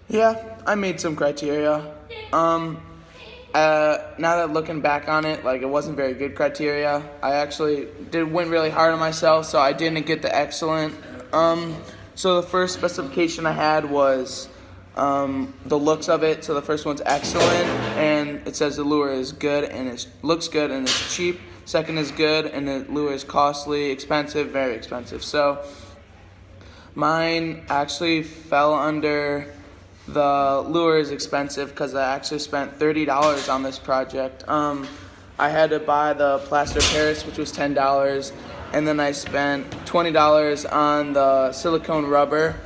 Yeah, I made some criteria. Now that looking back on it, like it wasn't very good criteria. I actually went really hard on myself, so I didn't get the excellent. So the first specification I had was the looks of it. So the first one's excellent, and it says the lure is good and it looks good and it's cheap. Second is good, and the lure is costly, expensive, very expensive. So mine actually fell under the lure is expensive because I actually spent $30 on this project. I had to buy the plaster of Paris, which was $10, and then I spent $20 on the silicone rubber,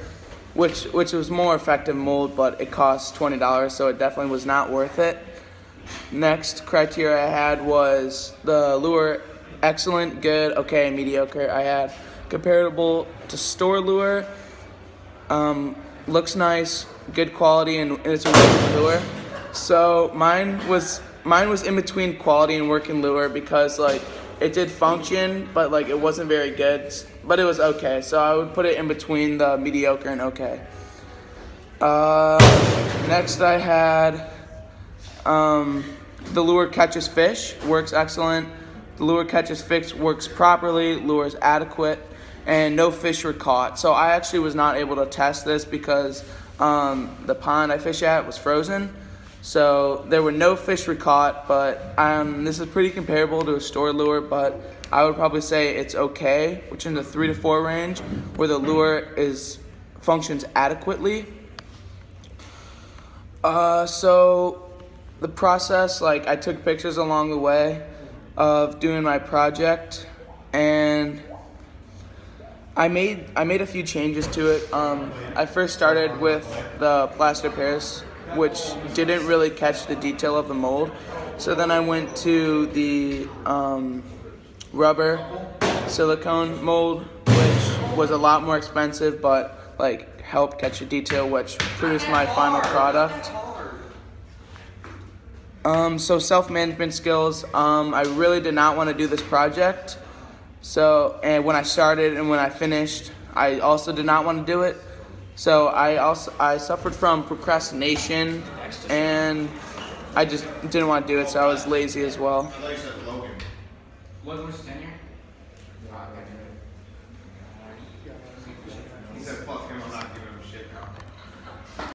which was more effective mold, but it cost $20, so it definitely was not worth it. Next criteria I had was the lure excellent, good, okay, mediocre. I had comparable to store lure, looks nice, good quality, and it's a working lure. So mine was in between quality and working lure because like it did function, but like it wasn't very good, but it was okay. So I would put it in between the mediocre and okay. Next I had the lure catches fish, works excellent. The lure catches fish, works properly. Lure is adequate, and no fish were caught. So I actually was not able to test this because the pond I fish at was frozen. So there were no fish were caught, but this is pretty comparable to a store lure, but I would probably say it's okay, which in the 3 to 4 range, where the lure functions adequately. So the process, like I took pictures along the way of doing my project, and I made a few changes to it. I first started with the plaster Paris, which didn't really catch the detail of the mold. So then I went to the rubber silicone mold, which was a lot more expensive, but like helped catch the detail, which produced my final product. So self-management skills. I really did not want to do this project. So, and when I started and when I finished, I also did not want to do it. So I suffered from procrastination, and I just didn't want to do it. So I was lazy as well. What was tenure? He said, fuck